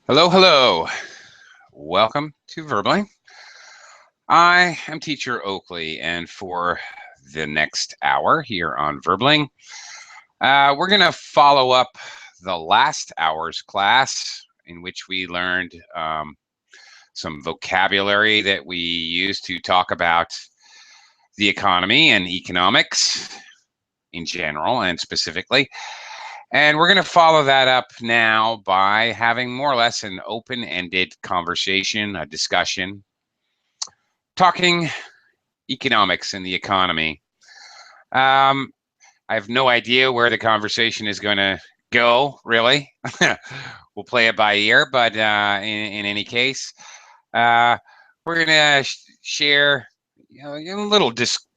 Hello, hello. Welcome to Verbally. I am teacher Oakley, and for the next hour here on Verbling, we're going to follow up the last hour's class in which we learned some vocabulary that we use to talk about the economy and economics in general and specifically. And we're going to follow that up now by having more or less an open-ended conversation, a discussion, talking economics and the economy. I have no idea where the conversation is going to go, really. We'll play it by ear, but in any case, uh, we're going to share a little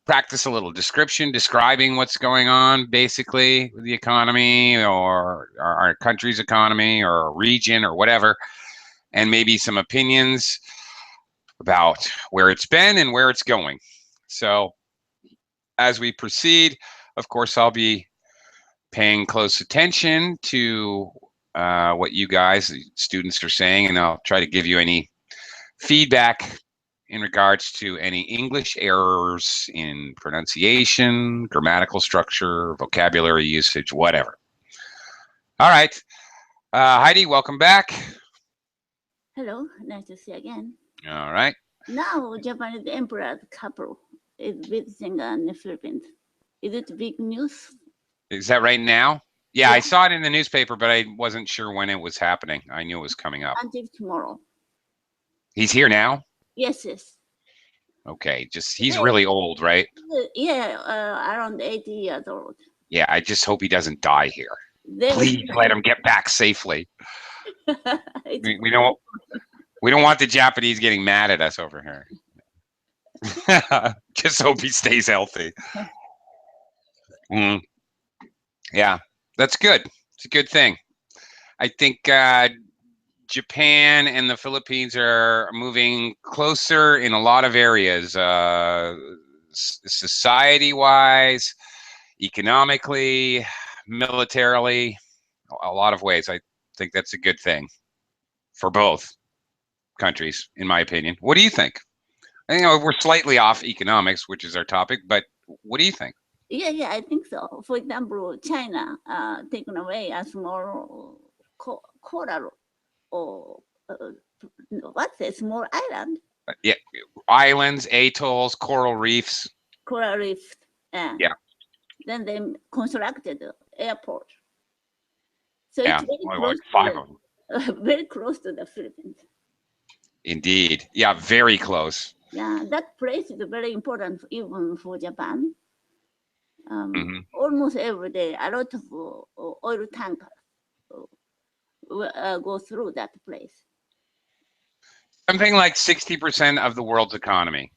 practice a little description, describing what's going on basically with the economy or our country's economy or region or whatever, and maybe some opinions about where it's been and where it's going. So as we proceed, of course, I'll be paying close attention to what you guys, students, are saying, and I'll try to give you any feedback in regards to any English errors in pronunciation, grammatical structure, vocabulary usage, whatever. All right. Heidi, welcome back. Hello, nice to see you again. All right. Now, Japanese emperor couple is visiting the Philippines. Is it big news? Is that right now? Yeah, I saw it in the newspaper, but I wasn't sure when it was happening. I knew it was coming up. Until tomorrow. He's here now? Yes. Okay, he's really old, right? Yeah, around 80 years old. Yeah, I just hope he doesn't die here. Please let him get back safely. we don't want the Japanese getting mad at us over here. Just hope he stays healthy. Yeah, that's good. It's a good thing. I think Japan and the Philippines are moving closer in a lot of areas, society-wise, economically, militarily, a lot of ways. I think that's a good thing for both countries, in my opinion. What do you think? We're slightly off economics, which is our topic, but what do you think? Yeah, I think so. For example, China taken away a small coral or what's a small island? Yeah, islands, atolls, coral reefs. Coral reefs. Yeah. Then they constructed the airport. So yeah, it's very like 5 of them. Very close to the Philippines. Indeed. Yeah, very close. Yeah, that place is very important even for Japan. Almost every day, a lot of oil tankers go through that place. Something like 60% of the world's economy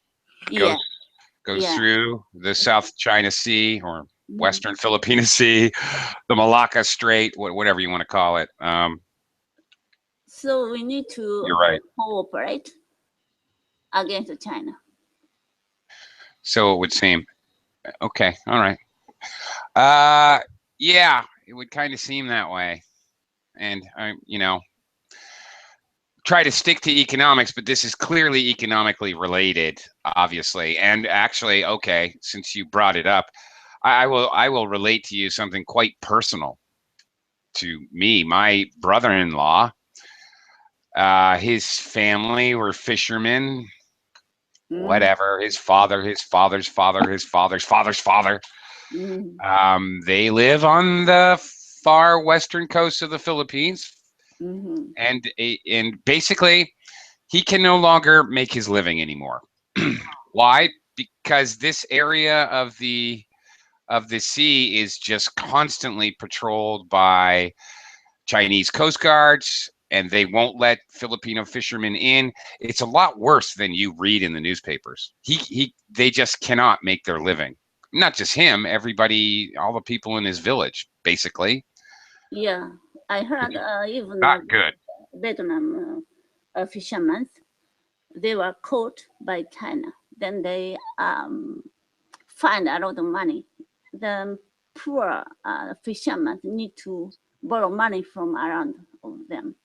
goes through the South China Sea or Western Filipino Sea, the Malacca Strait, whatever you want to call it. So we need to cooperate against China. So it would seem. Okay, all right. Yeah, it would kind of seem that way. And, try to stick to economics, but this is clearly economically related, obviously. And actually, okay, since you brought it up, I will relate to you something quite personal to me. My brother-in-law, his family were fishermen, whatever, his father, his father's father, his father's father's father. They live on the far western coast of the Philippines. And basically, he can no longer make his living anymore. Why? Because this area of the sea is just constantly patrolled by Chinese coast guards, and they won't let Filipino fishermen in. It's a lot worse than you read in the newspapers. They just cannot make their living. Not just him, everybody, all the people in his village, basically. Yeah, I heard even not good. Vietnam fishermen, they were caught by China. Then they find a lot of money. The poor fishermen need to borrow money from around them.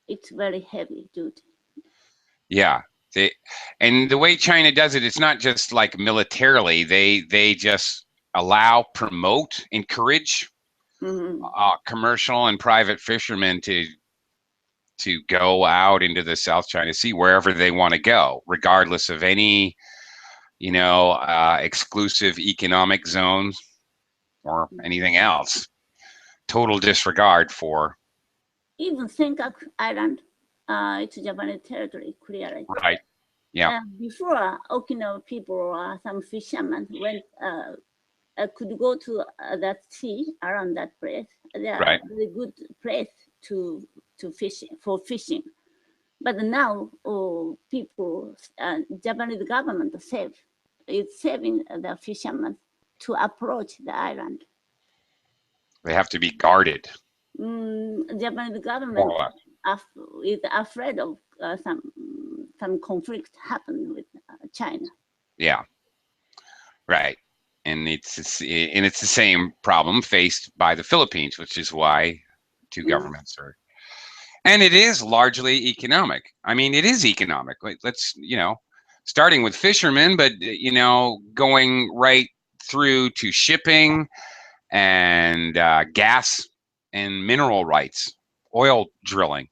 it's very heavy duty. Yeah. And the way China does it, it's not just like militarily. They just allow, promote, encourage commercial and private fishermen to go out into the South China Sea wherever they want to go, regardless of any, exclusive economic zones or anything else. Total disregard for. Even Senkaku Island, it's Japanese territory, clearly. Right. Yeah. Before Okinawa people, some fishermen went could go to that sea around that place. They are Right. very good place to fish for fishing. But now people, Japanese government is saving the fishermen to approach the island. They have to be guarded. Japanese government is afraid of some conflict happen with China. Yeah. Right. And it's the same problem faced by the Philippines, which is why two governments are. And it is largely economic. I mean, it is economic. Let's, starting with fishermen, but, going right through to shipping and gas and mineral rights, oil drilling,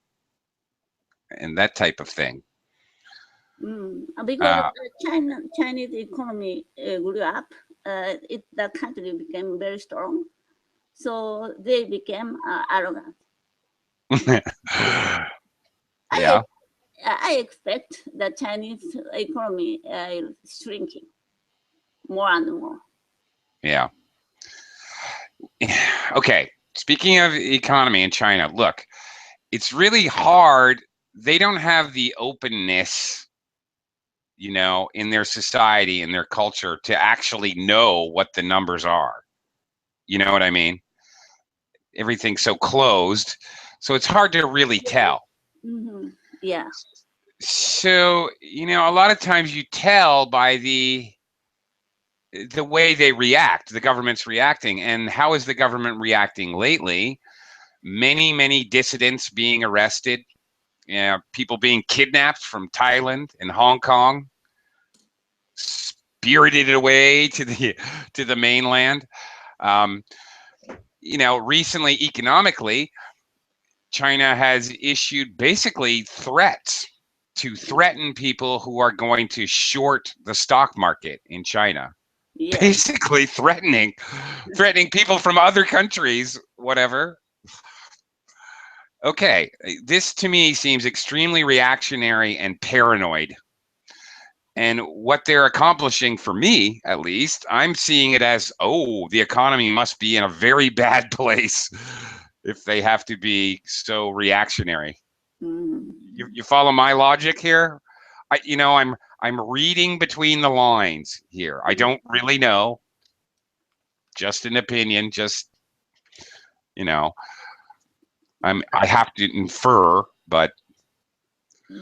and that type of thing. Because Chinese economy grew up, the country became very strong, so they became arrogant. Yeah. I expect the Chinese economy is shrinking more and more. Yeah. Okay. Speaking of economy in China, look, it's really hard. They don't have the openness, in their society, in their culture, to actually know what the numbers are. You know what I mean? Everything's so closed, so it's hard to really tell. Yeah. So, a lot of times you tell by the way they react, the government's reacting. And how is the government reacting lately? Many dissidents being arrested, people being kidnapped from Thailand and Hong Kong, spirited away to the mainland. Recently, economically, China has issued basically threats to threaten people who are going to short the stock market in China. Yeah. Basically threatening people from other countries, whatever. Okay, this to me seems extremely reactionary and paranoid. And what they're accomplishing, for me at least, I'm seeing it as, the economy must be in a very bad place if they have to be so reactionary. You follow my logic here? I'm reading between the lines here. I don't really know. Just an opinion. Just I have to infer, but.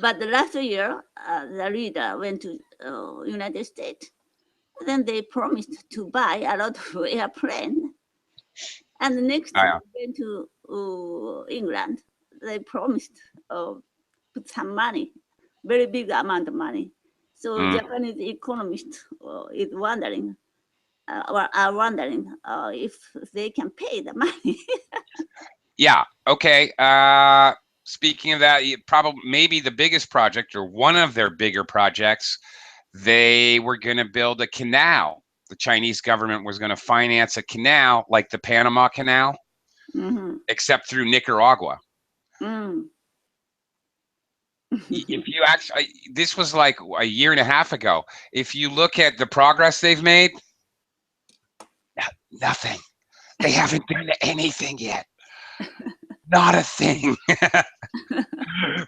But last year, the leader went to United States. Then they promised to buy a lot of airplane. And the next time they went to England, they promised put some money, very big amount of money. So Japanese economists is wondering, or are wondering if they can pay the money. Yeah. Okay. Speaking of that, maybe the biggest project, or one of their bigger projects, they were going to build a canal. The Chinese government was going to finance a canal like the Panama Canal, except through Nicaragua. If you actually, this was like a year and a half ago. If you look at the progress they've made, nothing. They haven't done anything yet. Not a thing.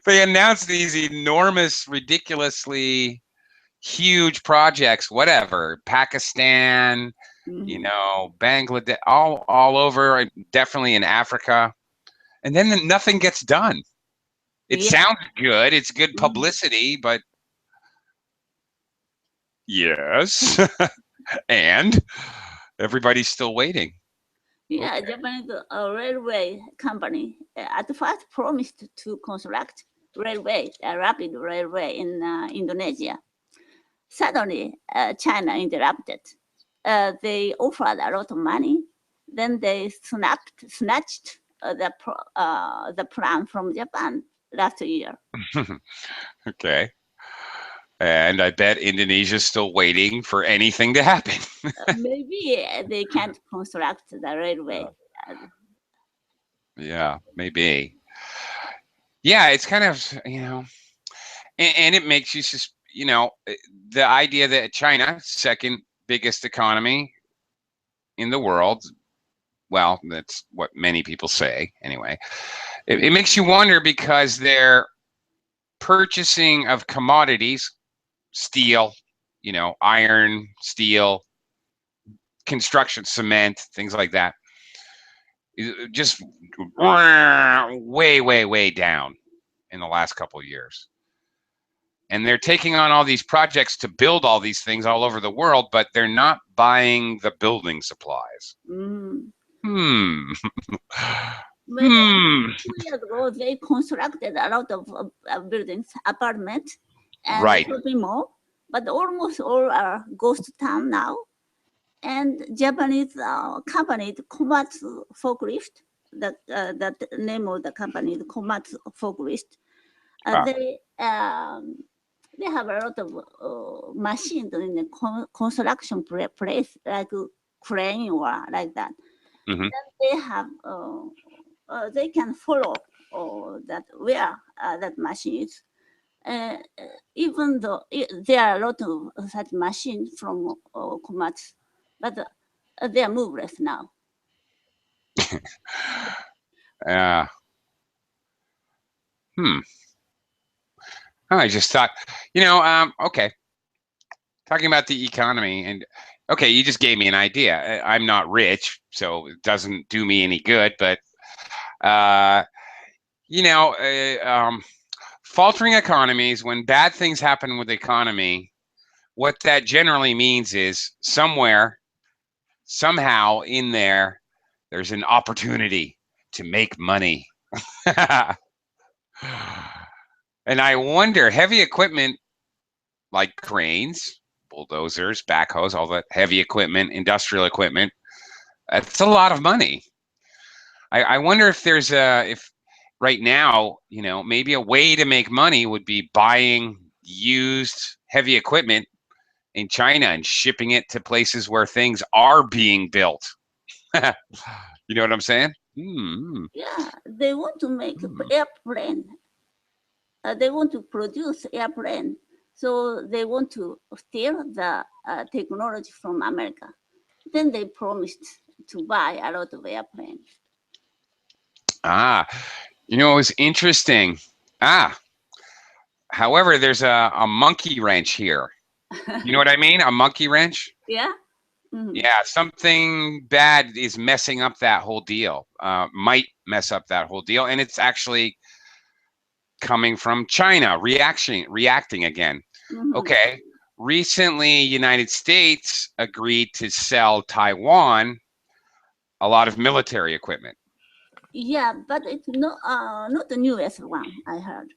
They announced these enormous, ridiculously huge projects, whatever, Pakistan, Bangladesh, all over, definitely in Africa. And then nothing gets done. It sounds good. It's good publicity, but yes. And everybody's still waiting. Yeah, Okay. Japanese railway company at first promised to construct railway, a rapid railway in Indonesia. Suddenly, China interrupted. They offered a lot of money. Then they snatched the plan from Japan last year. Okay. And I bet Indonesia's still waiting for anything to happen. Maybe they can't construct the railway. Uh, Yeah, maybe. Yeah, it's kind of, and it makes you just, the idea that China, second biggest economy in the world, well, that's what many people say anyway. It makes you wonder because their purchasing of commodities, steel, iron, steel, construction, cement, things like that, just way, way, way down in the last couple of years. And they're taking on all these projects to build all these things all over the world, but they're not buying the building supplies. mm. Hmm. Maybe Hmm. 2 years ago, they constructed a lot of buildings, apartments, and Right. shopping mall, but almost all are ghost town now. And Japanese company, Komatsu Forklift, that name of the company is Komatsu Forklift. Ah. They have a lot of machines in the construction place, like crane or like that. Hmm. They have they can follow that where that machine is. Uh, Even though there are a lot of such machines from Komatsu, but they are moveless now. Uh, hmm. I just thought, okay, talking about the economy and okay, you just gave me an idea. I'm not rich, so it doesn't do me any good, but uh, you know, uh, um, faltering economies, when bad things happen with the economy, what that generally means is somewhere, somehow in there, there's an opportunity to make money. And I wonder, heavy equipment like cranes, bulldozers, backhoes, all that heavy equipment, industrial equipment, it's a lot of money. I wonder if there's if right now, maybe a way to make money would be buying used heavy equipment in China and shipping it to places where things are being built. You know what I'm saying? Hmm. Yeah, they want to make Hmm. airplane. They want to produce airplane, so they want to steal the technology from America. Then they promised to buy a lot of airplanes. Ah, it was interesting. Ah, however, there's a monkey wrench here. You know what I mean? A monkey wrench? Yeah. Mhm. Yeah, something bad is messing up that whole deal. Might mess up that whole deal, and it's actually coming from China reacting again. Mhm. Okay, recently United States agreed to sell Taiwan a lot of military equipment. Yeah, but it's not the newest one I heard.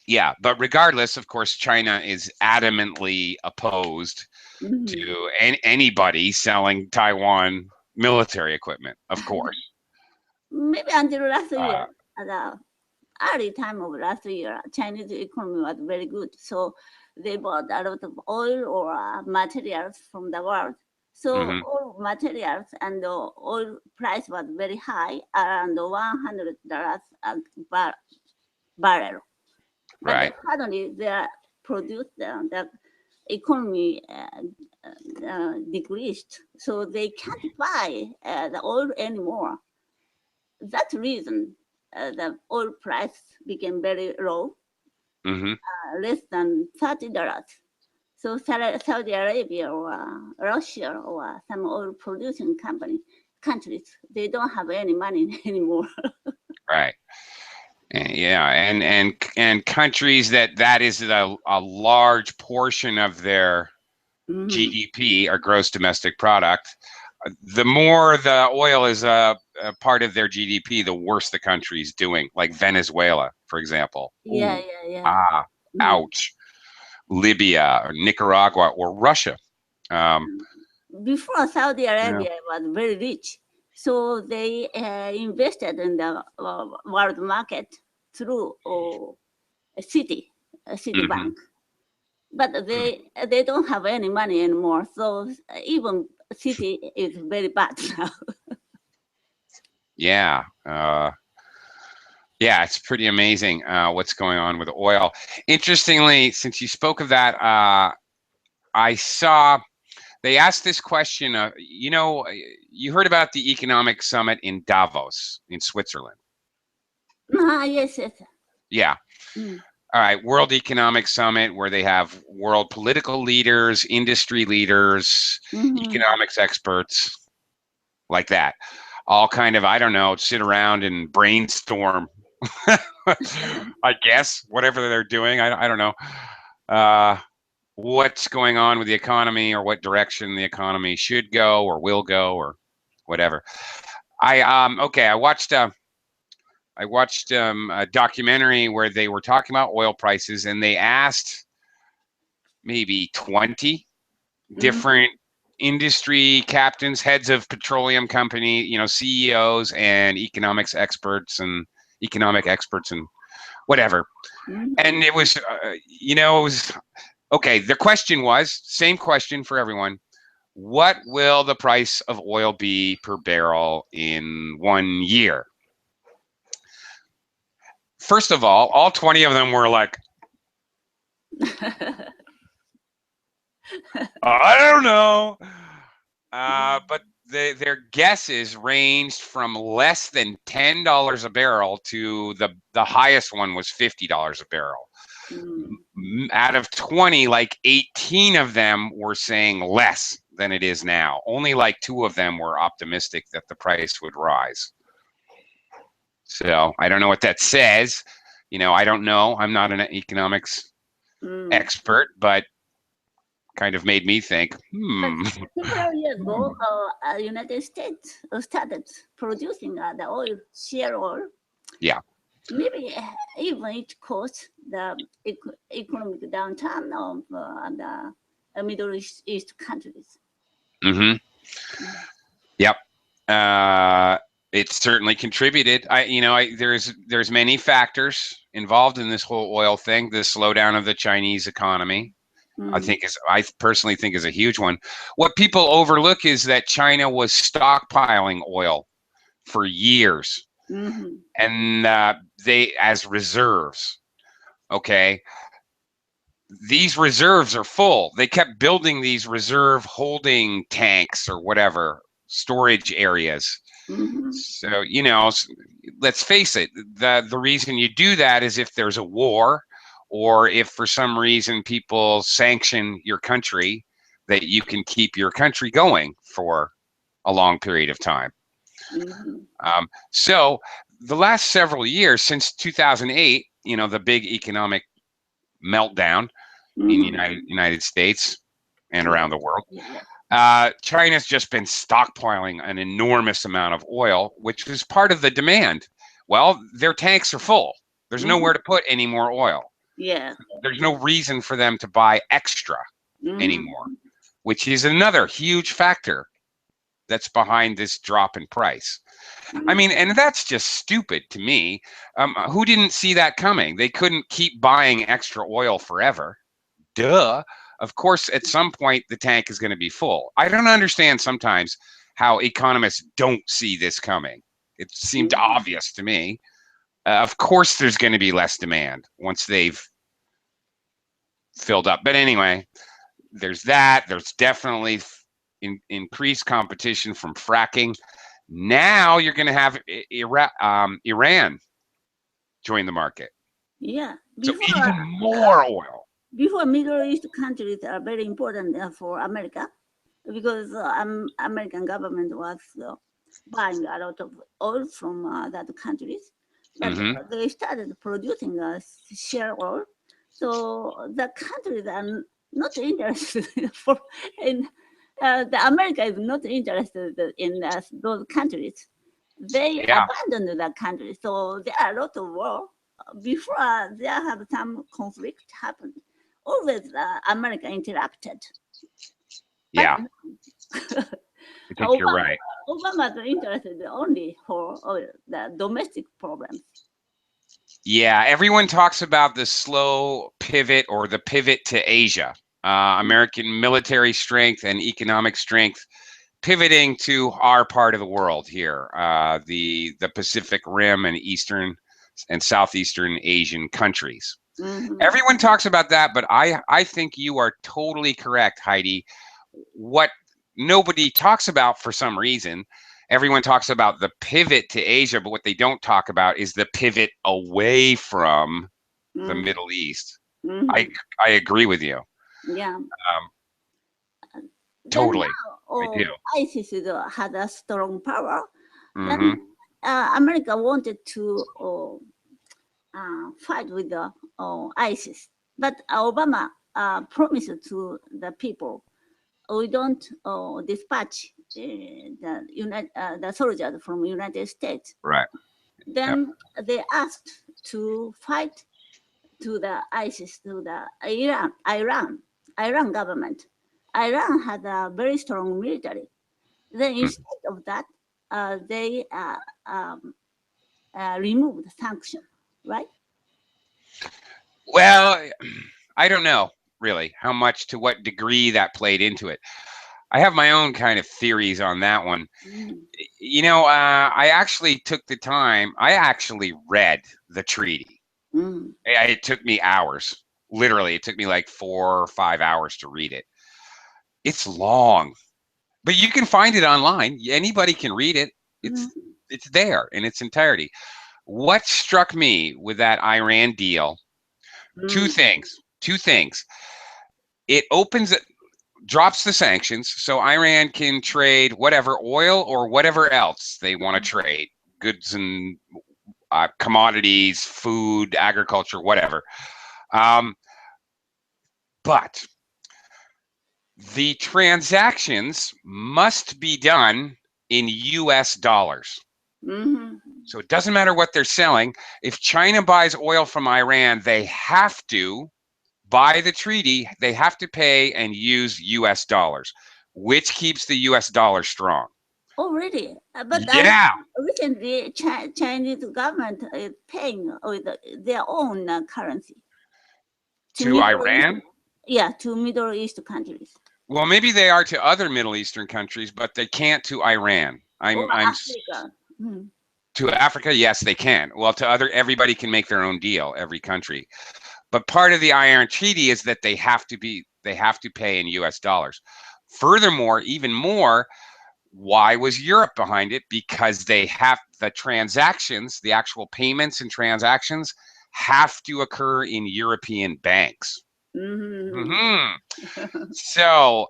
Yeah, but regardless, of course, China is adamantly opposed Mhm. to anybody selling Taiwan military equipment, of course. Maybe until last Uh, year, at the early time of last year, Chinese economy was very good. So they bought a lot of oil or materials from the world. So mhm, all materials and the oil price was very high, around $100 a barrel. But right. suddenly they produced the economy decreased, so they can't buy the oil anymore. That reason the oil price became very low, Hmm. less than $30. So Saudi Arabia or Russia or some oil producing countries, they don't have any money anymore. Right. Yeah, and countries that is a large portion of their Mhm. GDP or gross domestic product the more the oil is a part of their GDP, the worse the country's doing. Like Venezuela, for example. Yeah, Ooh, yeah, yeah. ah, Mm. ouch. Libya, or Nicaragua, or Russia. Um, Before Saudi yeah. Arabia was very rich, so they invested in the world market through a city Hmm. bank. But they don't have any money anymore, so even city is very bad now. Yeah. Yeah, it's pretty amazing what's going on with oil. Interestingly, since you spoke of that, I saw they asked this question. You heard about the economic summit in Davos in Switzerland. Yes, yes. Yeah. Mm. All right. World Economic Summit, where they have world political leaders, industry leaders, Mm-hmm. economics experts, like that. All kind of, I don't know, sit around and brainstorm. I guess whatever they're doing. I don't know. What's going on with the economy, or what direction the economy should go or will go, or whatever. Okay, I watched a documentary where they were talking about oil prices, and they asked maybe 20 Mm-hmm. different industry captains, heads of petroleum company, CEOs and economic experts and whatever. Mm-hmm. And it was, it was okay. The question was same question for everyone. What will the price of oil be per barrel in 1 year? First of all 20 of them were like, I don't know. But their guesses ranged from less than $10 a barrel to the highest one was $50 a barrel. Mm. Out of 20, like 18 of them were saying less than it is now. Only like 2 of them were optimistic that the price would rise. So I don't know what that says. I don't know. I'm not an economics Mm. expert, but kind of made me think, But several years ago, United States started producing the oil, shale oil. yeah. Maybe even it caused the economic downturn of the Middle East countries. Mm-hmm. Mm. Yep. It certainly contributed. There's many factors involved in this whole oil thing. The slowdown of the Chinese economy, Mm. I personally think is a huge one. What people overlook is that China was stockpiling oil for years, Mm-hmm. and they as reserves. Okay, these reserves are full. They kept building these reserve holding tanks or whatever storage areas. Mm-hmm. So, let's face it, the reason you do that is if there's a war, or if for some reason people sanction your country, that you can keep your country going for a long period of time. Mm-hmm. So the last several years, since 2008, the big economic meltdown in Mm-hmm. United States and Yeah. around the world, Yeah. China's just been stockpiling an enormous amount of oil, which is part of the demand. Well, their tanks are full. There's Mm-hmm. nowhere to put any more oil. Yeah. There's no reason for them to buy extra anymore, Mm-hmm. which is another huge factor that's behind this drop in price. I mean, and that's just stupid to me. Who didn't see that coming? They couldn't keep buying extra oil forever. Duh. Of course, at some point, the tank is going to be full. I don't understand sometimes how economists don't see this coming. It seemed Mm-hmm. obvious to me. Of course, there's going to be less demand once they've filled up. But anyway, there's that. There's definitely increased competition from fracking. Now you're going to have Iran join the market. Yeah. So even more oil. Before Middle East countries are very important for America because American government was buying a lot of oil from that countries, but Hmm. they started producing shale oil. So the countries are not interested in the America is not interested in those countries. They abandoned the country, so there are a lot of war. Before there have some conflict happened, always America interrupted. Yeah, I think you're right. Obama is interested only for the domestic problems. Yeah, everyone talks about the slow pivot or the pivot to Asia, American military strength and economic strength pivoting to our part of the world here, the Pacific Rim and Eastern and Southeastern Asian countries. Mm-hmm. Everyone talks about that, but I think you are totally correct, Heidi. What nobody talks about for some reason, everyone talks about the pivot to Asia, but what they don't talk about is the pivot away from the Middle East. Mm-hmm. I agree with you. Yeah. Totally. I do. ISIS had a strong power. Mm-hmm. Then America wanted to fight with the ISIS, but Obama promised to the people, we don't dispatch the soldiers from United States. Right. Then they asked to fight to the ISIS, to the Iran government. Iran had a very strong military. Then instead of that, they removed sanction, right? Well, I don't know really how much, to what degree that played into it. I have my own kind of theories on that one. You know, I actually took the time. I actually read the treaty. It took me hours. Literally, it took me like 4 or 5 hours to read it. It's long, but you can find it online. Anybody can read it. It's there in its entirety. What struck me with that Iran deal? Two things. It drops the sanctions, so Iran can trade whatever oil or whatever else they want to trade, goods and commodities, food, agriculture, whatever. But the transactions must be done in US dollars. Mm-hmm. So it doesn't matter what they're selling. If China buys oil from Iran, they have to, by the treaty, they have to pay and use US dollars, which keeps the US dollar strong. Oh, really? But recently, Chinese government is paying with their own currency. To Iran? To Middle East countries. Well, maybe they are to other Middle Eastern countries, but they can't to Iran. Africa. To Africa, yes, they can. Well, everybody can make their own deal, every country. But part of the Iran Treaty is that they have to pay in US dollars. Furthermore, even more, why was Europe behind it? Because they have the transactions, the actual payments and transactions have to occur in European banks. So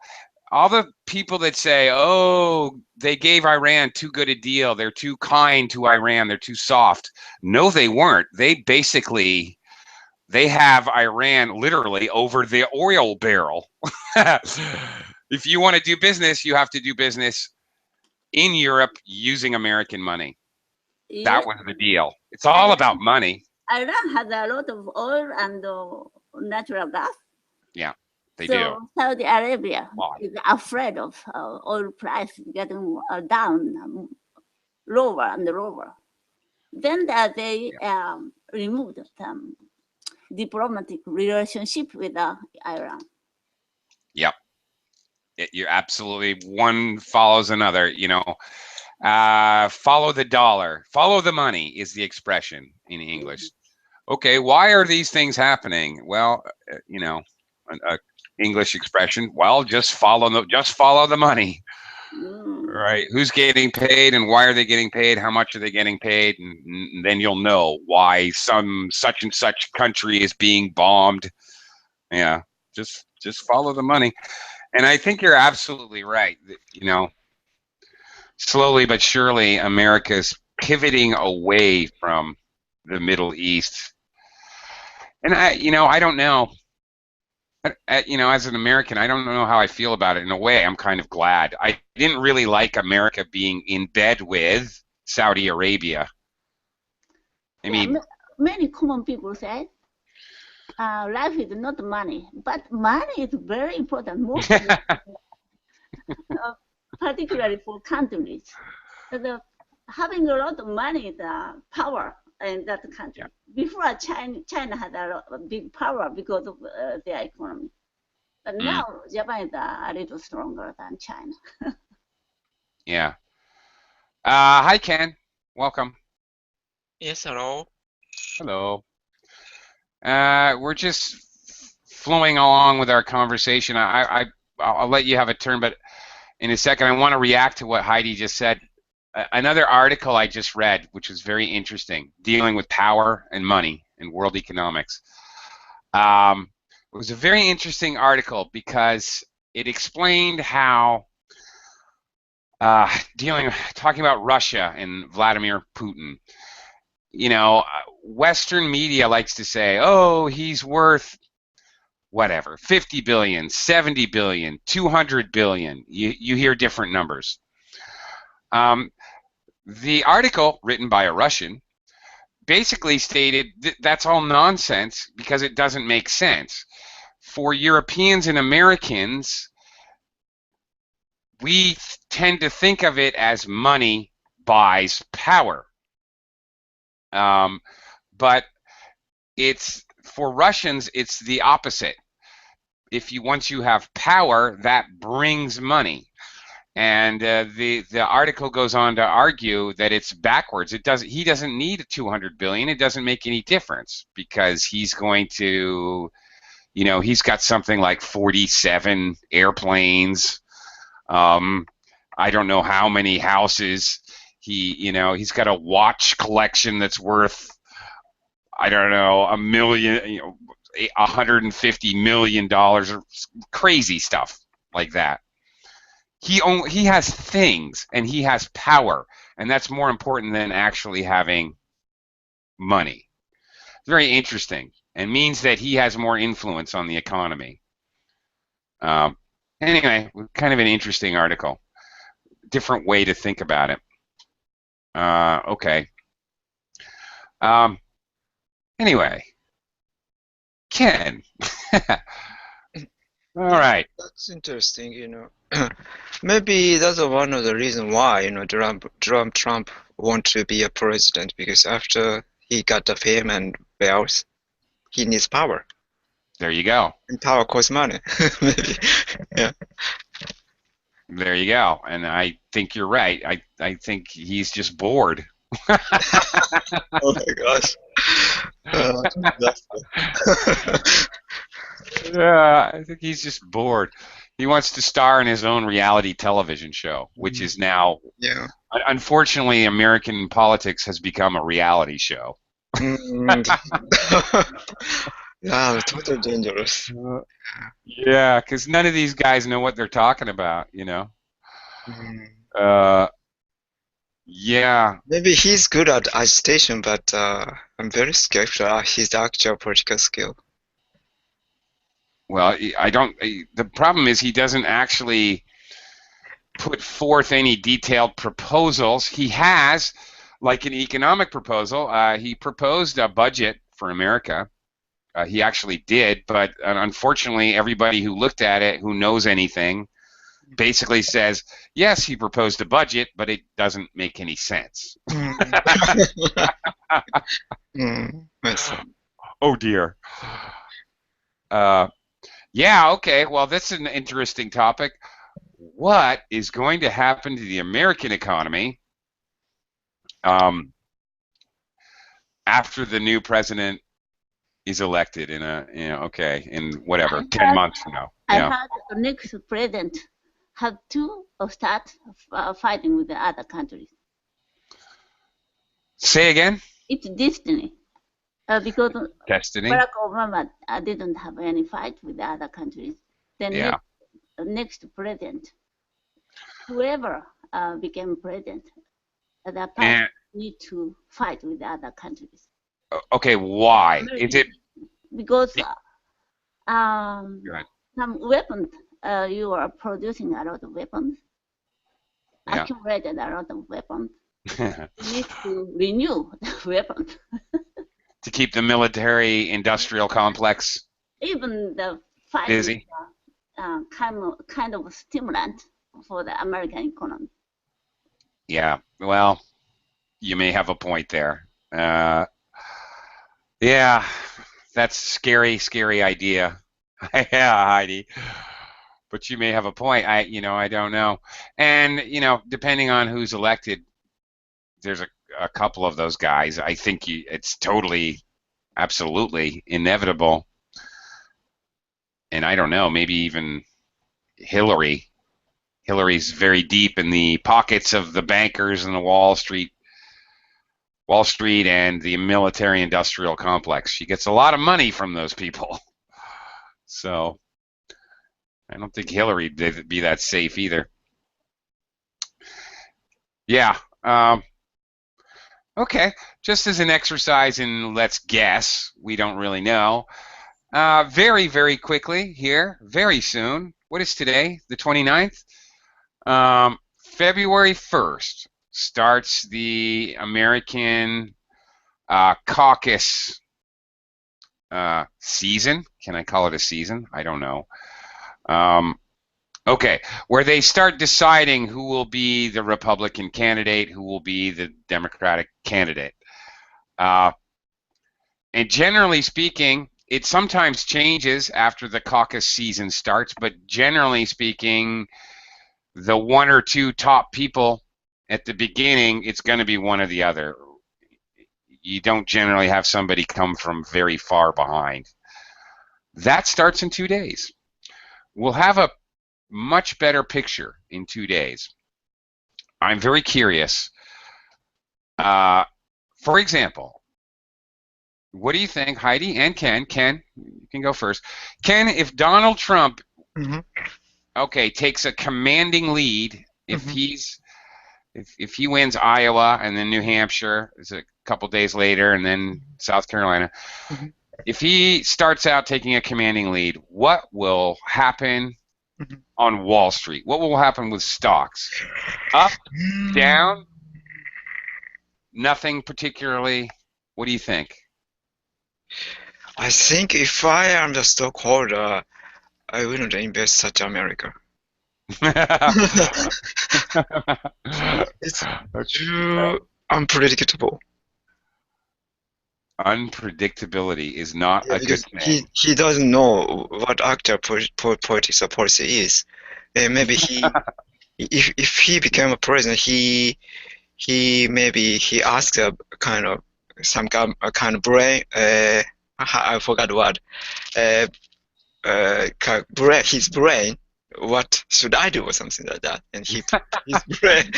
all the people that say, oh, they gave Iran too good a deal, they're too kind to Iran, they're too soft. No, they weren't. They have Iran literally over the oil barrel. If you want to do business, you have to do business in Europe using American money. Yeah. That was the deal. It's all about money. Iran has a lot of oil and natural gas. Yeah, they do. Saudi Arabia is afraid of oil price getting down, lower and lower. Then they removed diplomatic relationship with Iran. Yep. You're absolutely, one follows another, follow the dollar, follow the money is the expression in English. Okay, why are these things happening? Well, English expression, well, just follow the money. Right? Who's getting paid and why are they getting paid? How much are they getting paid? And then you'll know why some such and such country is being bombed. Yeah, just follow the money. And I think you're absolutely right. Slowly but surely, America's pivoting away from the Middle East. And I don't know. You know, as an American, I don't know how I feel about it. In a way, I'm kind of glad. I didn't really like America being in bed with Saudi Arabia. I Yeah, mean, many common people say life is not money, but money is very important, particularly for countries. The, having a lot of money is power in that yeah. country. Before China had a big power because of their economy. But Mm, now Japan is a little stronger than China. yeah. Hi, Ken. Welcome. Yes, hello. Hello. We're just flowing along with our conversation. I'll let you have a turn, but in a second, I want to react to what Heidi just said. Another article I just read, which was very interesting, dealing with power and money in world economics. It was a very interesting article because it explained how talking about Russia and Vladimir Putin. You know, Western media likes to say, "Oh, he's worth whatever, 50 billion, 70 billion, 200 billion." You hear different numbers. Um, the article written by a Russian basically stated that's all nonsense because it doesn't make sense. For Europeans and Americans, we tend to think of it as money buys power. But it's for Russians, it's the opposite. Once you have power, that brings money. And the article goes on to argue that it's backwards. He doesn't need 200 billion. It doesn't make any difference because he's going to, you know, he's got something like 47 airplanes. I don't know how many houses. He's got a watch collection that's worth, I don't know, a million, $150 million, or crazy stuff like that. He has things and he has power, and that's more important than actually having money. It's very interesting and means that he has more influence on the economy. Um, anyway, kind of an interesting article. Different way to think about it. Okay. Um, anyway, Ken. All right. That's interesting, Maybe that's one of the reasons why, Trump want to be a president because after he got the fame and wealth, he needs power. There you go. And power costs money. Maybe. Yeah. There you go. And I think you're right. I think he's just bored. Oh my gosh. Yeah, I think he's just bored. He wants to star in his own reality television show, which is now, Yeah. unfortunately, American politics has become a reality show. Yeah, totally dangerous. Yeah, because none of these guys know what they're talking about, Yeah. Maybe he's good at agitation, but I'm very skeptical of his actual political skill. Well, I don't. The problem is he doesn't actually put forth any detailed proposals. He has, like an economic proposal, he proposed a budget for America. He actually did, but unfortunately, everybody who looked at it, who knows anything, basically says, yes, he proposed a budget, but it doesn't make any sense. Oh, dear. Yeah, okay, well, that's an interesting topic. What is going to happen to the American economy after the new president is elected in whatever, 10 months from now? I Yeah. heard the next president have to start fighting with the other countries. Say again? It's destiny. Because Destiny? Barack Obama didn't have any fight with the other countries. Then Yeah. next president, whoever became president, that And, person need to fight with the other countries. okay, why? Is it Because Good. some weapons. You are producing a lot of weapons, Yeah. accumulated a lot of weapons. You need to renew the weapons. To keep the military-industrial complex Even the fight is busy. kind of stimulant for the American economy. Yeah. Well, you may have a point there. Yeah, that's scary, scary idea. Yeah, Heidi. But you may have a point. I don't know. And, depending on who's elected, there's a couple of those guys. I think it's totally, absolutely inevitable. And I don't know, maybe even Hillary. Hillary's very deep in the pockets of the bankers and the Wall Street and the military-industrial complex. She gets a lot of money from those people. So I don't think Hillary would be that safe either. Yeah. Okay. Just as an exercise in let's guess, we don't really know. Very, very quickly here, very soon. What is today? The 29th? February 1st starts the American caucus season. Can I call it a season? I don't know. Okay, where they start deciding who will be the Republican candidate, who will be the Democratic candidate. And generally speaking, it sometimes changes after the caucus season starts, but generally speaking, the one or two top people at the beginning, it's going to be one or the other. You don't generally have somebody come from very far behind. That starts in 2 days. We'll have a much better picture in 2 days. I'm very curious. For example, what do you think, Heidi and Ken? Ken, you can go first. Ken, if Donald Trump, takes a commanding lead, if he wins Iowa and then New Hampshire, is a couple days later, and then South Carolina, if he starts out taking a commanding lead, what will happen on Wall Street? What will happen with stocks? Up, down, nothing particularly? What do you think? I think if I am the stockholder, I wouldn't invest such America. It's too unpredictable. Unpredictability is not a good thing. He doesn't know what actual politics or policy is. And maybe if he became a president, he asks a kind of brain. I forgot what. His brain. What should I do or something like that? And his brain,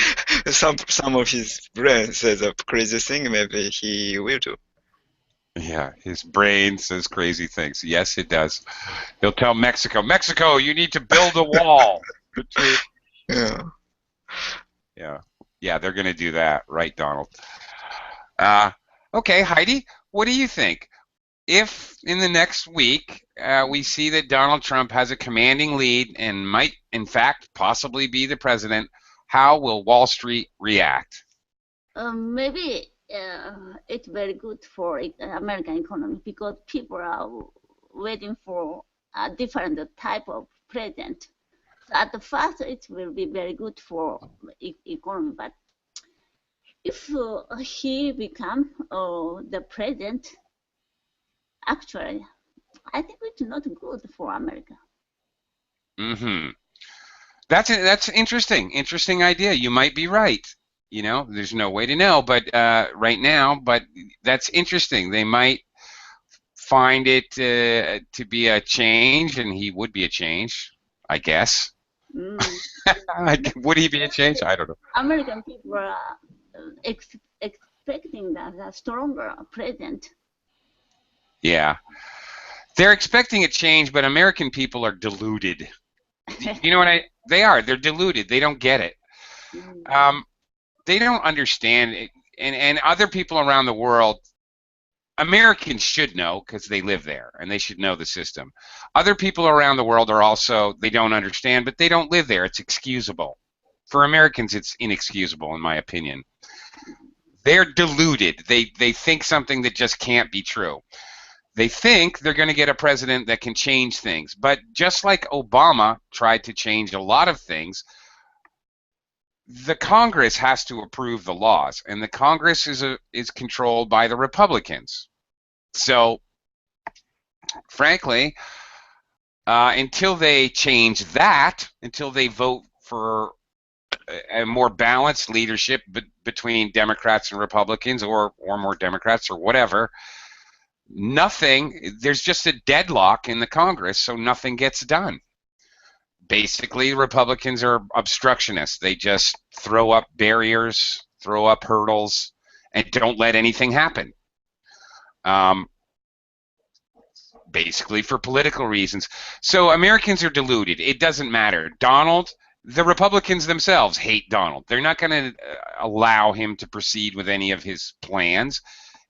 some of his brain says a crazy thing. Maybe he will do. Yeah, his brain says crazy things. Yes, it does. He'll tell Mexico, you need to build a wall. Yeah, they're going to do that, right, Donald? Okay, Heidi, what do you think? If in the next week we see that Donald Trump has a commanding lead and might, in fact, possibly be the president, how will Wall Street react? Maybe it's very good for American economy because people are waiting for a different type of president. So at the first, it will be very good for economy, but if he become the president, actually, I think it's not good for America. That's interesting. Interesting idea. You might be right. There's no way to know, but right now. But that's interesting. They might find it to be a change, and he would be a change, I guess. Would he be a change? I don't know. American people are expecting a stronger president. Yeah. They're expecting a change, but American people are deluded. You know what they are? They're deluded. They don't get it. They don't understand it. And other people around the world Americans should know because they live there and they should know the system. Other people around the world are also, they don't understand, but they don't live there. It's excusable. For Americans, it's inexcusable, in my opinion. They're deluded. They think something that just can't be true. They think they're going to get a president that can change things. But just like Obama tried to change a lot of things, the Congress has to approve the laws, and the Congress is controlled by the Republicans. So, frankly, until they change that, until they vote for a more balanced leadership between Democrats and Republicans, or more Democrats, or whatever, there's just a deadlock in the Congress, so nothing gets done. Basically, Republicans are obstructionists. They just throw up barriers, throw up hurdles, and don't let anything happen. Basically for political reasons. So Americans are deluded. It doesn't matter. The Republicans themselves hate Donald. They're not going to allow him to proceed with any of his plans.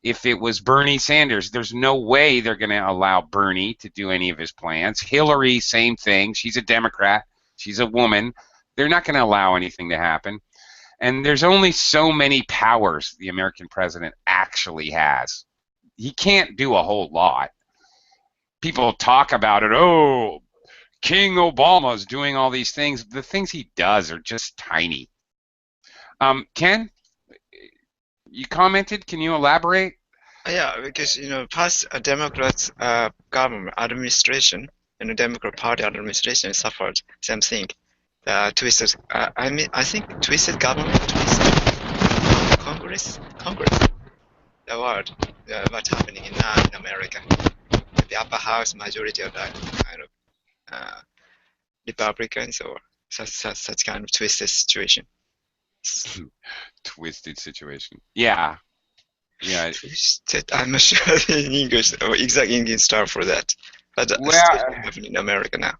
If it was Bernie Sanders, there's no way they're going to allow Bernie to do any of his plans. Hillary, same thing. She's a Democrat. She's a woman. They're not going to allow anything to happen. And there's only so many powers the American president actually has. He can't do a whole lot. People talk about it, oh, King Obama's doing all these things. The things he does are just tiny. Ken, you commented. Can you elaborate? Yeah, because past Democrats government administration and the Democrat Party administration suffered same thing. Twisted. I think twisted government, twisted Congress. The word. What's happening now in America? The upper house majority of that kind of Republicans or such kind of twisted situation. Twisted situation. Yeah. Twisted. I'm not sure in English or exact English term for that, but well, happening in America now.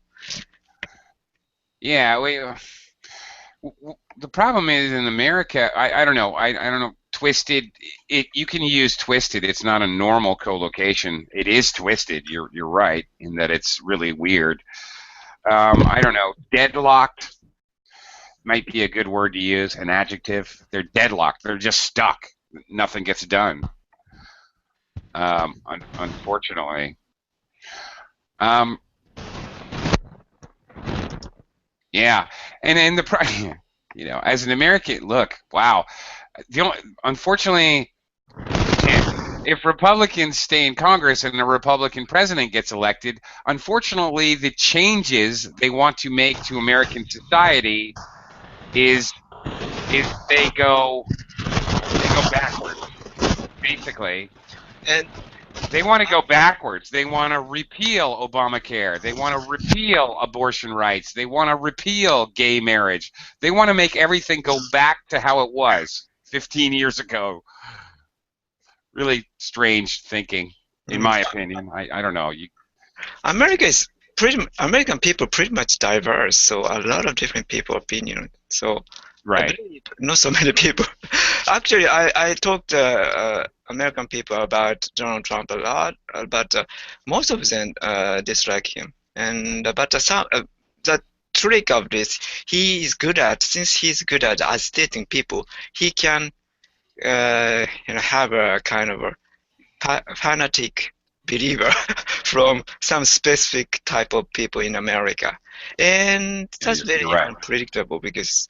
Yeah. The problem is in America. I don't know. I don't know. Twisted. You can use twisted. It's not a normal collocation. It is twisted. You're right in that it's really weird. I don't know. Deadlocked might be a good word to use. An adjective. They're deadlocked. They're just stuck. Nothing gets done. Unfortunately. Yeah, and as an American, look, wow. Unfortunately, if Republicans stay in Congress and a Republican president gets elected, unfortunately, the changes they want to make to American society is they go backwards, basically. And they want to go backwards. They want to repeal Obamacare. They want to repeal abortion rights. They want to repeal gay marriage. They want to make everything go back to how it was 15 years ago. Really strange thinking, in my opinion. I don't know. American people pretty much diverse, so a lot of different people opinion. So right. I believe not so many people. Actually, I talked to American people about Donald Trump a lot, but most of them dislike him. And but the trick of this, since he's good at agitating people, he can have a kind of a fanatic believer from some specific type of people in America, and that's very unpredictable because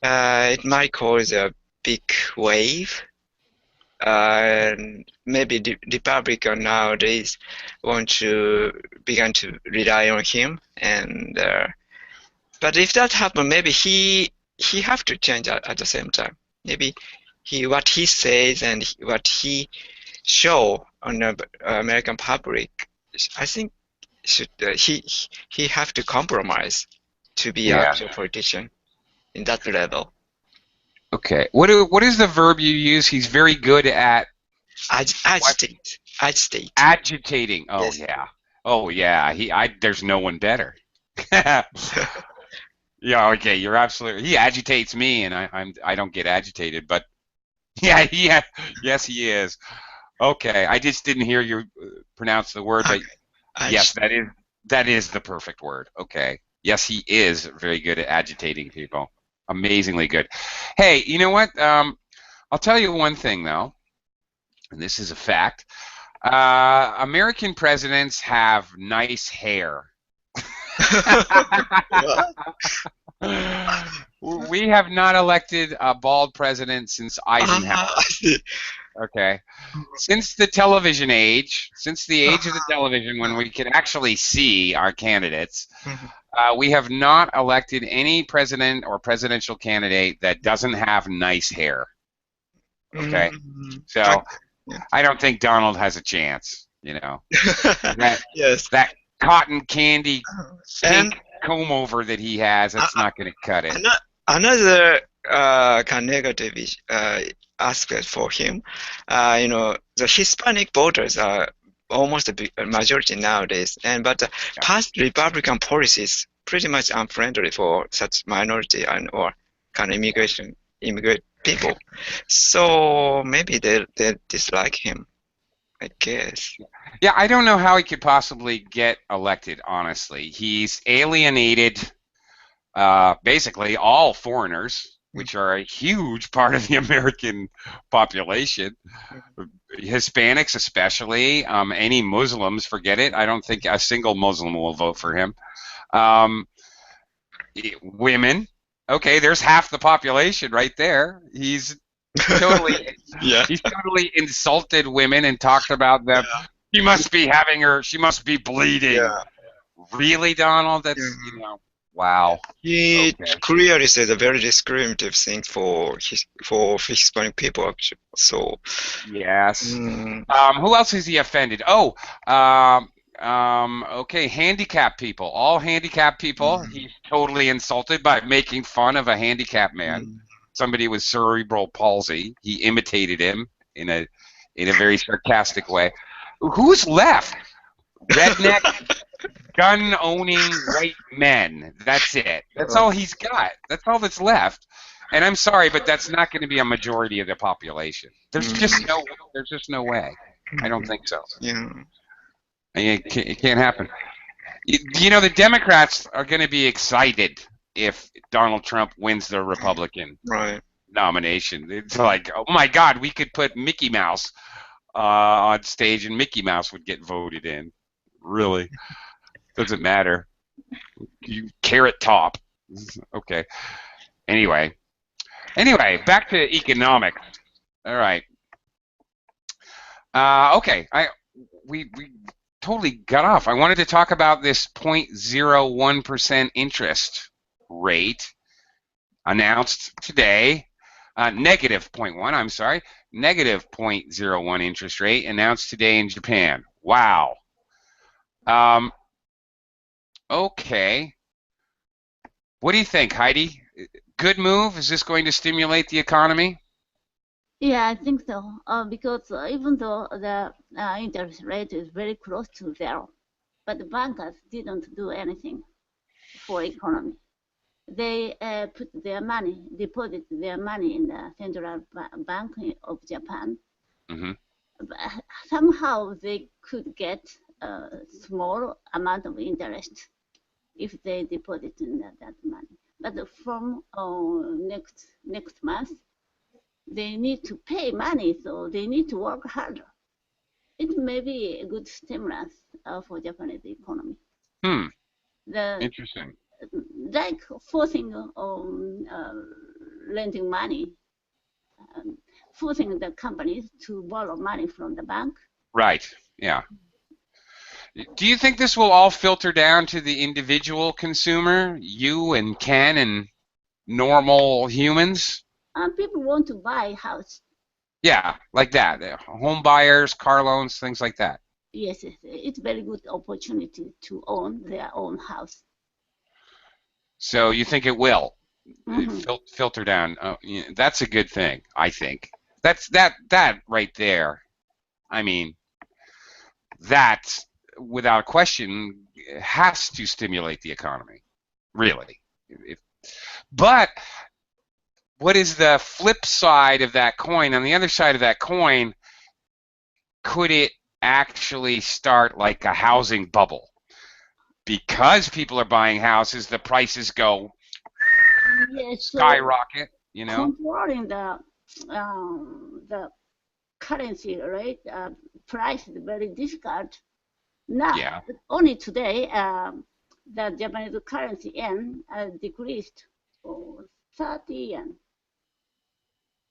it might cause a big wave, and maybe the Republican nowadays want to begin to rely on him, and but if that happens, maybe he have to change at the same time. Maybe what he says and what he show on the American public, I think he have to compromise to be an actual politician in that level. Okay. What is the verb you use? He's very good at agitate. Agitating. Oh yes. Yeah. Oh yeah. There's no one better. Yeah. Okay. You're absolutely. He agitates me, and I don't get agitated, but yeah. Yes, he is. Okay, I just didn't hear you pronounce the word, but yes, that is the perfect word. Okay. Yes, he is very good at agitating people. Amazingly good. Hey, you know what? I'll tell you one thing though, and this is a fact. American presidents have nice hair. We have not elected a bald president since Eisenhower. I see. Okay. Since the television age, since the age of the television when we could actually see our candidates, we have not elected any president or presidential candidate that doesn't have nice hair. Okay. So I don't think Donald has a chance, you know. Yes. That cotton candy And pink comb over that he has, that's not going to cut it. another kind of negative aspect for him, the Hispanic voters are almost a majority nowadays, but past Republican policies pretty much unfriendly for such minority and or kind of immigrant people. So maybe they dislike him, I guess. Yeah, I don't know how he could possibly get elected, honestly. He's alienated basically all foreigners, which are a huge part of the American population. Hispanics especially, any Muslims, forget it. I don't think a single Muslim will vote for him. Women, okay, there's half the population right there. He's totally he's totally insulted women and talked about them. She must be bleeding. Really, Donald? That's wow. He clearly said a very discriminative thing for Hispanic people, actually. So yes. Who else has he offended? Okay, handicapped people. All handicapped people. He's totally insulted by making fun of a handicapped man. Somebody with cerebral palsy. He imitated him in a very sarcastic way. Who's left? Redneck, gun-owning white men. That's it. That's all he's got. That's all that's left. And I'm sorry, but that's not going to be a majority of the population. There's just no way. I don't think so. Yeah. It can't happen. You know, the Democrats are going to be excited if Donald Trump wins the Republican nomination. It's like, oh my God, we could put Mickey Mouse on stage and Mickey Mouse would get voted in. Really. Doesn't matter. You Carrot Top. Okay. Anyway, back to economics. All right. Okay. We totally got off. I wanted to talk about this 0.01% interest rate announced today. Negative 0.1. I'm sorry. Negative 0.01 interest rate announced today in Japan. Wow. Okay. What do you think, Heidi? Good move? Is this going to stimulate the economy? Yeah, I think so. Because even though the interest rate is very close to zero, but the bankers didn't do anything for economy. They deposit their money in the Central Bank of Japan. But somehow they could get a small amount of interest if they deposit in that money. But from next month, they need to pay money, so they need to work harder. It may be a good stimulus for Japanese economy. Interesting. Like forcing lending money, forcing the companies to borrow money from the bank. Right, yeah. Do you think this will all filter down to the individual consumer, you and Ken and normal humans? People want to buy a house. Yeah, like that. Home buyers, car loans, things like that. Yes, it's a very good opportunity to own their own house. So you think it will filter down? That's a good thing, I think. That right there. I mean, that without question has to stimulate the economy, really. But what is the flip side of that coin? On the other side of that coin, could it actually start like a housing bubble? Because people are buying houses, the prices go Yes, so skyrocket, you know? controlling the currency rate price is very difficult. Now, Yeah, only today, the Japanese currency yen decreased 30 yen.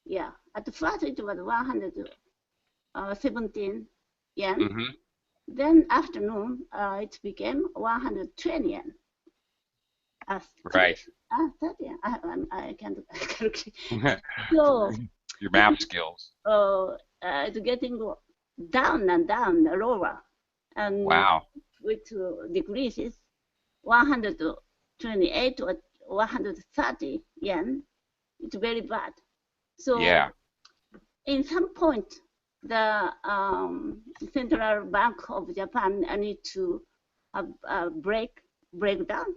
Yeah, at first it was 117 yen. hmm Then afternoon, it became 120 yen. right. 30 yen. I can't calculate. So Your math skills. it's getting down and down, lower. And Wow. which decreases 128 or 130 yen. It's very bad. So Yeah. in some point, the Central Bank of Japan need to break down.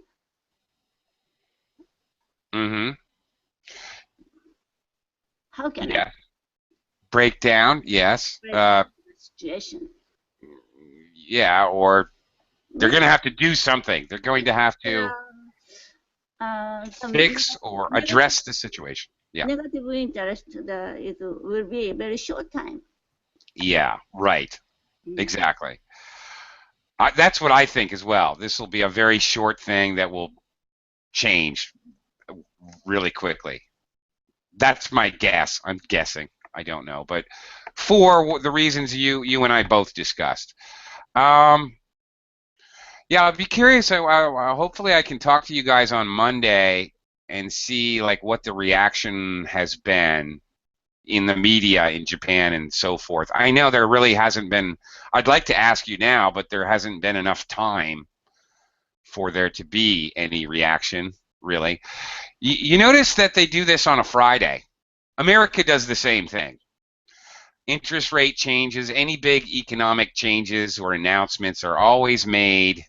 hmm How can I Yeah. Breakdown, yes. break the situation? Yeah, or they're Maybe going to have to do something. They're going to have to some fix or address the situation. Yeah. negative interest it will be a very short time. Yeah, right. Exactly. That's what I think as well. This will be a very short thing that will change really quickly. That's my guess. I'm guessing. I don't know, but for the reasons you and I both discussed. Um, yeah, I'd be curious. Hopefully, I can talk to you guys on Monday and see like what the reaction has been in the media in Japan and so forth. I know there really hasn't been. I'd like to ask you now, but there hasn't been enough time for there to be any reaction, really. You notice that they do this on a Friday. America does the same thing. Interest rate changes, any big economic changes or announcements are always made,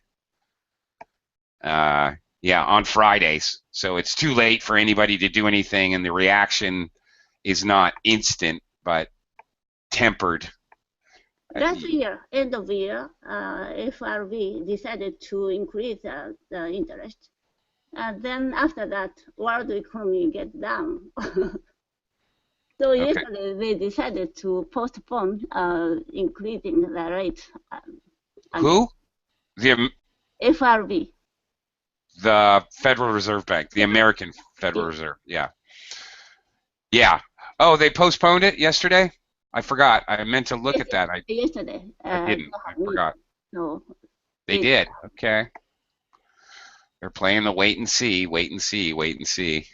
yeah, on Fridays. So it's too late for anybody to do anything, and the reaction is not instant, but tempered. Last year, end of year, FRB decided to increase the interest. And then after that, world economy get down. So Okay. yesterday they decided to postpone increasing the rate. Who? The FRB. the Federal Reserve Bank, the American Federal Yeah. Reserve. Yeah. Yeah. Oh, they postponed it yesterday? I forgot. I meant to look at that. Yesterday. I didn't. I forgot. So They did. Okay. They're playing the wait and see, wait and see, wait and see.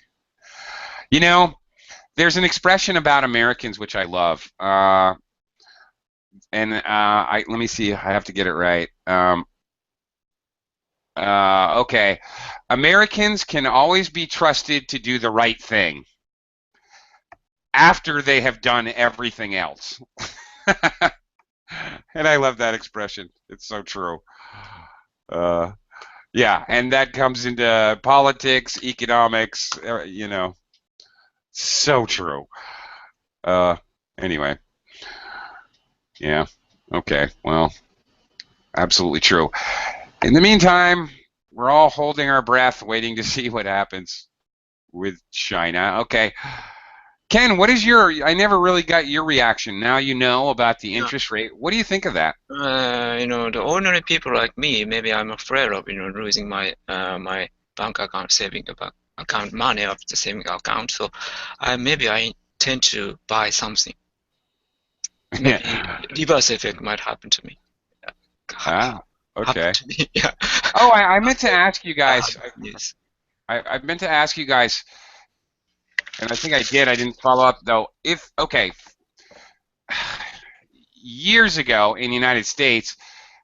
You know, there's an expression about Americans which I love. Let me see. I have to get it right. Okay. Americans can always be trusted to do the right thing after they have done everything else. And I love that expression. It's so true. Yeah, and that comes into politics, economics, so true. Anyway, yeah, okay, well, absolutely true. In the meantime, we're all holding our breath, waiting to see what happens with China. Okay. Ken, what is I never really got your reaction. Now you know about the interest rate. What do you think of that? The ordinary people like me, maybe I'm afraid of, losing my my bank account, saving account money of the saving account. So maybe I tend to buy something. Maybe reverse effect might happen to me. Ah, okay. Happen to me. Yeah. Oh, I meant to ask you guys. Yes. I meant to ask you guys, and I think I did. I didn't follow up though. Years ago in the United States,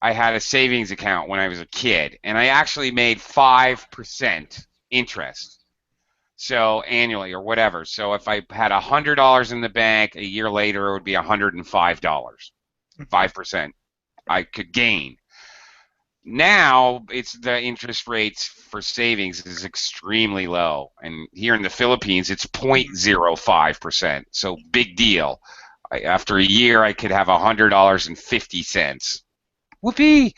I had a savings account when I was a kid, and I actually made 5% interest. So annually or whatever. So if I had $100 in the bank, a year later it would be $105. 5% I could gain. Now it's the interest rates for savings is extremely low, and here in the Philippines it's 0.05%. So big deal. After a year, I could have $100.50. Whoopee!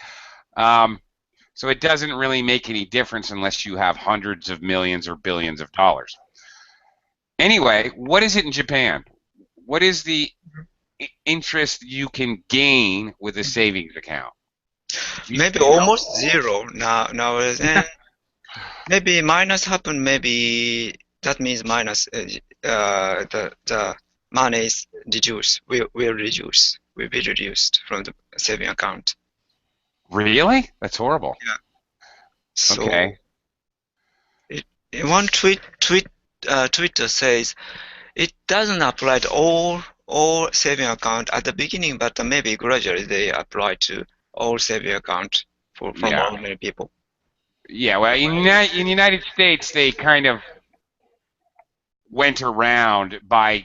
So it doesn't really make any difference unless you have hundreds of millions or billions of dollars. Anyway, what is it in Japan? What is the interest you can gain with a savings account? Maybe Do you know? almost zero nowadays, and maybe minus happen. Maybe that means minus. The money is reduced. Will be reduced from the saving account. Really? That's horrible. Yeah. So Okay. one Twitter says it doesn't apply to all saving account at the beginning, but maybe gradually they apply to all saving account from Yeah. all many people. Yeah, well, in the United States, they kind of went around by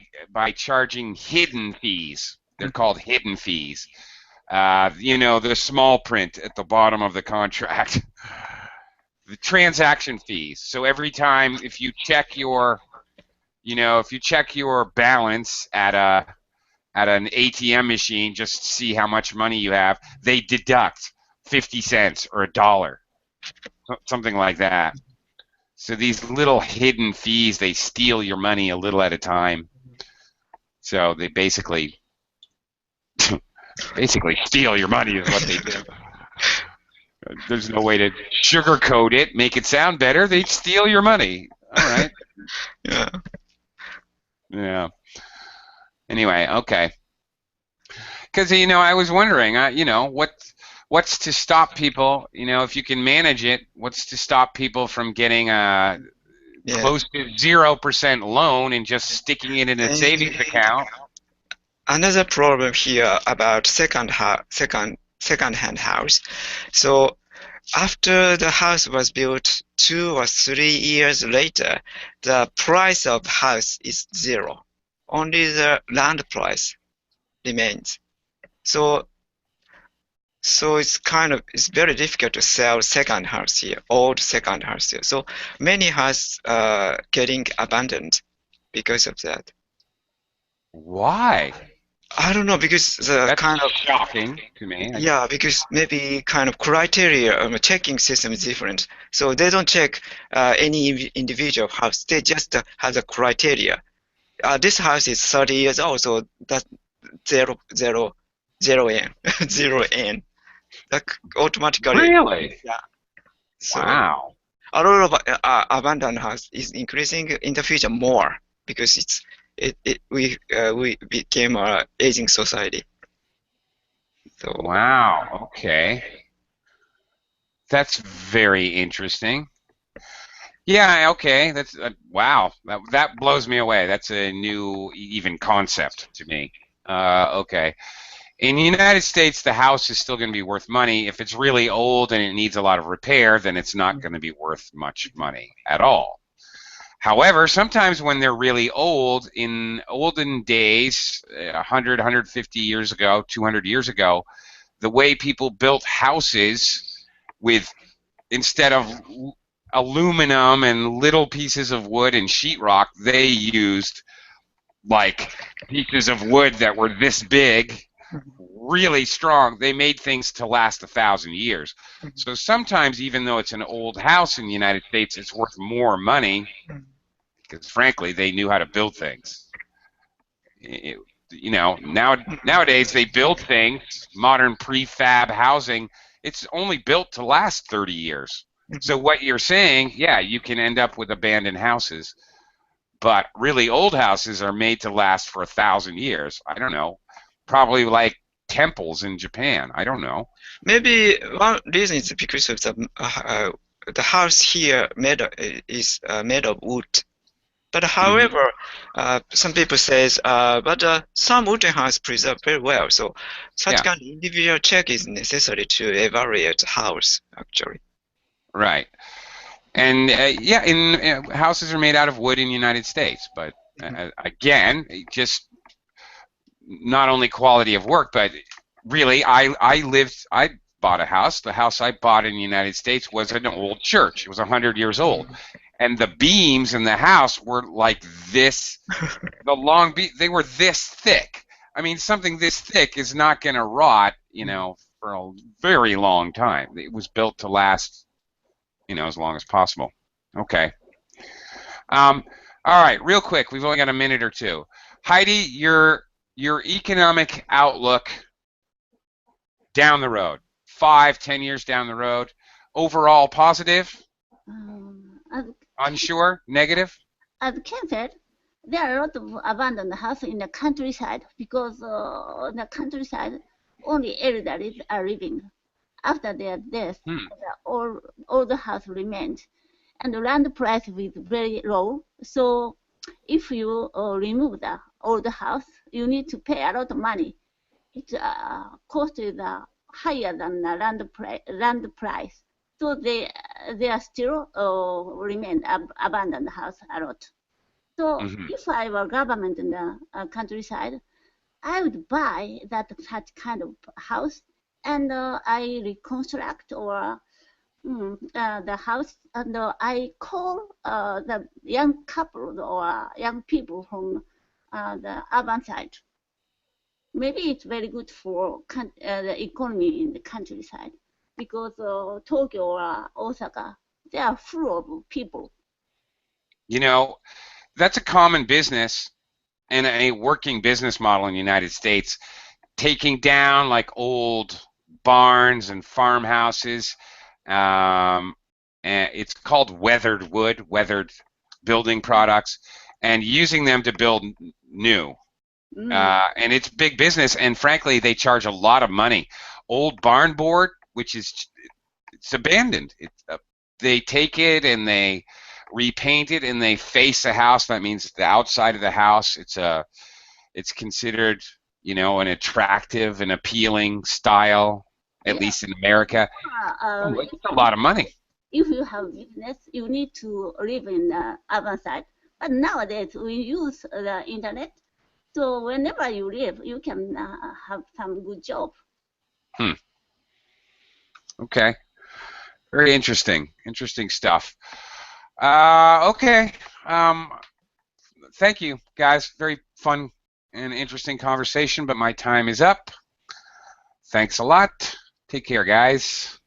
charging hidden fees. They're called hidden fees. You know, the small print at the bottom of the contract. The transaction fees. So every time if you check your balance at an ATM machine just to see how much money you have, they deduct 50 cents or $1, something like that. So these little hidden fees, they steal your money a little at a time. So they basically steal your money is what they do. There's no way to sugarcoat it, make it sound better. They steal your money. All right. Yeah. Yeah. Anyway, okay. Because I was wondering, what's to stop people? If you can manage it, what's to stop people from getting a close to 0% loan and just sticking it in a savings account? Another problem here about second-hand house. So after the house was built 2 or 3 years later, the price of house is zero. Only the land price remains. So it's very difficult to sell second house here, old second house here. So many houses getting abandoned because of that. Why? I don't know, because That's kind of shocking to me. Yeah, because maybe kind of criteria checking system is different. So they don't check any individual house. They just have the criteria. This house is 30 years old, so that's zero yen, 0 yen. That automatically. Really? Yeah. So wow. A lot of abandoned house is increasing in the future more because we became an aging society. So wow. Okay. That's very interesting. Yeah. Okay. That's wow. That blows me away. That's a new even concept to me. Okay. In the United States, the house is still going to be worth money. If it's really old and it needs a lot of repair, then it's not going to be worth much money at all. However, sometimes when they're really old, in olden days, 100, 150 years ago, 200 years ago, the way people built houses with, instead of aluminum and little pieces of wood and sheetrock, they used like pieces of wood that were this big, really strong. They made things to last 1,000 years. So sometimes, even though it's an old house in the United States, it's worth more money because, frankly, they knew how to build things. Nowadays they build things, modern prefab housing, it's only built to last 30 years. So what you're saying, yeah, you can end up with abandoned houses, but really old houses are made to last for 1,000 years. I don't know. Probably like temples in Japan. I don't know. Maybe one reason is because of the house here is made of wood. But however, some people says, but some wooden house preserve very well. So such kind of individual check is necessary to evaluate the house actually. Right. And houses are made out of wood in the United States, but again, just not only quality of work, but really, I bought a house. The house I bought in the United States was an old church. It was 100 years old, and the beams in the house were like this. They were this thick. I mean, something this thick is not going to rot, for a very long time. It was built to last, as long as possible. Okay. All right, real quick. We've only got a minute or two. Heidi, your economic outlook down the road, 5, 10 years down the road, overall positive, As, unsure, negative? as Ken said, there are a lot of abandoned houses in the countryside because in the countryside only elderly are living. After their death, all the house remained, and the land price is very low. So if you remove the old house, you need to pay a lot of money. Its cost is higher than the land price. So they are still remain abandoned house a lot. So if I were government in the countryside, I would buy such kind of house, and I reconstruct or the house, and I call the young couple or young people from the urban side. Maybe it's very good for the economy in the countryside because Tokyo or Osaka, they are full of people. That's a common business and a working business model in the United States, taking down like old barns and farmhouses. And it's called weathered wood, weathered building products, and using them to build new. And it's big business, and frankly, they charge a lot of money. Old barn board, which it's abandoned. They take it and they repaint it and they face the house. That means the outside of the house. It's considered, an attractive and appealing style, at least in America. It's a lot of money. If you have business, you need to live in the urban side. But nowadays, we use the internet. So whenever you live, you can have some good job. Okay. Very interesting. Interesting stuff. Okay. Thank you, guys. Very fun and interesting conversation, but my time is up. Thanks a lot. Take care, guys.